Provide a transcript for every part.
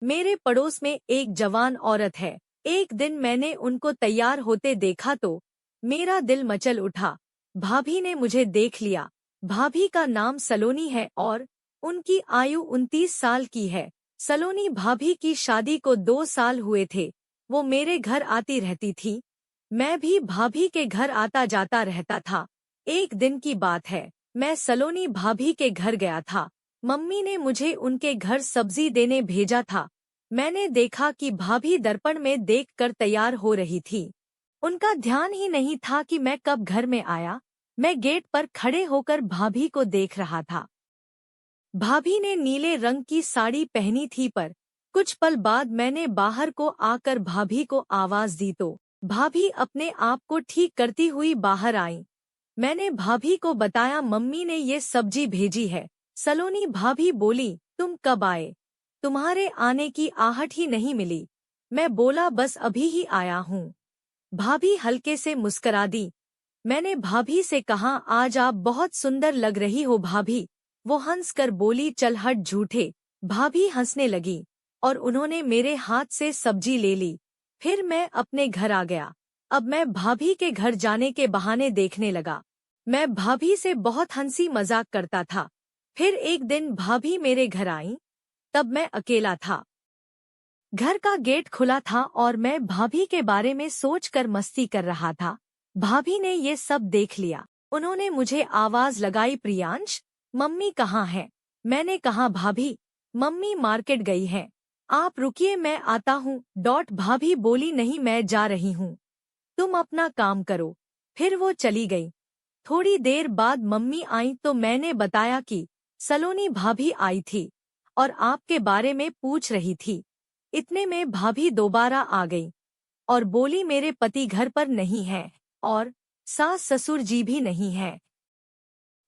मेरे पड़ोस में एक जवान औरत है। एक दिन मैंने उनको तैयार होते देखा तो मेरा दिल मचल उठा। भाभी ने मुझे देख लिया। भाभी का नाम सलोनी है और उनकी आयु 29 साल की है। सलोनी भाभी की शादी को 2 साल हुए थे। वो मेरे घर आती रहती थी। मैं भी भाभी के घर आता जाता रहता था। एक दिन की बात है, मैं सलोनी भाभी के घर गया था। मम्मी ने मुझे उनके घर सब्जी देने भेजा था। मैंने देखा कि भाभी दर्पण में देखकर तैयार हो रही थी। उनका ध्यान ही नहीं था कि मैं कब घर में आया। मैं गेट पर खड़े होकर भाभी को देख रहा था। भाभी ने नीले रंग की साड़ी पहनी थी, पर कुछ पल बाद मैंने बाहर को आकर भाभी को आवाज दी तो भाभी अपने आप को ठीक करती हुई बाहर आई। मैंने भाभी को बताया, मम्मी ने ये सब्जी भेजी है। सलोनी भाभी बोली, तुम कब आए? तुम्हारे आने की आहट ही नहीं मिली। मैं बोला, बस अभी ही आया हूँ। भाभी हल्के से मुस्करा दी। मैंने भाभी से कहा, आज आप बहुत सुंदर लग रही हो भाभी। वो हंसकर बोली, चल हट झूठे। भाभी हंसने लगी और उन्होंने मेरे हाथ से सब्जी ले ली। फिर मैं अपने घर आ गया। अब मैं भाभी के घर जाने के बहाने देखने लगा। मैं भाभी से बहुत हंसी मजाक करता था। फिर एक दिन भाभी मेरे घर आई। तब मैं अकेला था। घर का गेट खुला था और मैं भाभी के बारे में सोचकर मस्ती कर रहा था। भाभी ने ये सब देख लिया। उन्होंने मुझे आवाज लगाई, प्रियांश, मम्मी कहाँ है? मैंने कहा, भाभी, मम्मी मार्केट गई है। आप रुकिए, मैं आता हूँ। भाभी बोली, नहीं, मैं जा रही हूँ, तुम अपना काम करो। फिर वो चली गई। थोड़ी देर बाद मम्मी आई तो मैंने बताया कि सलोनी भाभी आई थी और आपके बारे में पूछ रही थी। इतने में भाभी दोबारा आ गई और बोली, मेरे पति घर पर नहीं है और सास ससुर जी भी नहीं है।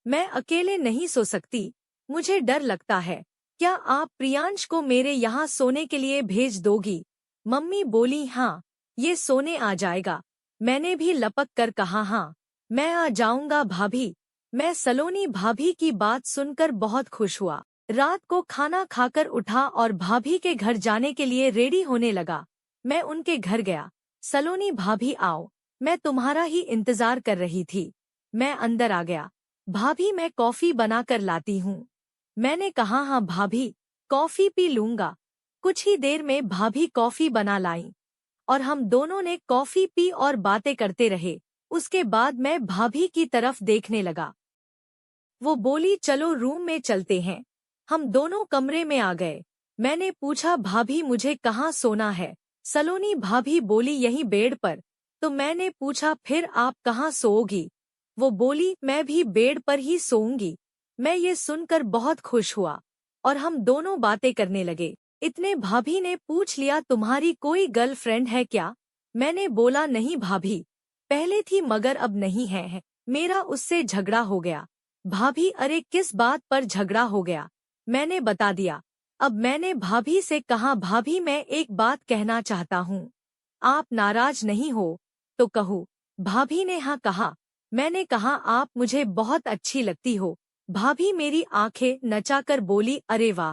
मैं अकेले नहीं सो सकती, मुझे डर लगता है। क्या आप प्रियांश को मेरे यहाँ सोने के लिए भेज दोगी? मम्मी बोली, हाँ, ये सोने आ जाएगा। मैंने भी लपक कर कहा, हाँ, मैं आ जाऊंगा भाभी। मैं सलोनी भाभी की बात सुनकर बहुत खुश हुआ। रात को खाना खाकर उठा और भाभी के घर जाने के लिए रेडी होने लगा। मैं उनके घर गया। सलोनी भाभी, आओ, मैं तुम्हारा ही इंतजार कर रही थी। मैं अंदर आ गया। भाभी, मैं कॉफी बनाकर लाती हूँ। मैंने कहा, हाँ भाभी, कॉफी पी लूंगा। कुछ ही देर में भाभी कॉफी बना लाई और हम दोनों ने कॉफी पी और बातें करते रहे। उसके बाद मैं भाभी की तरफ देखने लगा। वो बोली, चलो रूम में चलते हैं। हम दोनों कमरे में आ गए। मैंने पूछा, भाभी, मुझे कहाँ सोना है? सलोनी भाभी बोली, यहीं बेड पर। तो मैंने पूछा, फिर आप कहाँ सोओगी? वो बोली, मैं भी बेड पर ही सोऊंगी। मैं ये सुनकर बहुत खुश हुआ और हम दोनों बातें करने लगे। इतने भाभी ने पूछ लिया, तुम्हारी कोई गर्लफ्रेंड है क्या? मैंने बोला, नहीं भाभी, पहले थी मगर अब नहीं है। मेरा उससे झगड़ा हो गया। भाभी, अरे किस बात पर झगड़ा हो गया? मैंने बता दिया। अब मैंने भाभी से कहा, भाभी, मैं एक बात कहना चाहता हूँ, आप नाराज नहीं हो तो कहो। भाभी ने हाँ कहा। मैंने कहा, आप मुझे बहुत अच्छी लगती हो। भाभी मेरी आंखें नचाकर बोली, अरे वाह।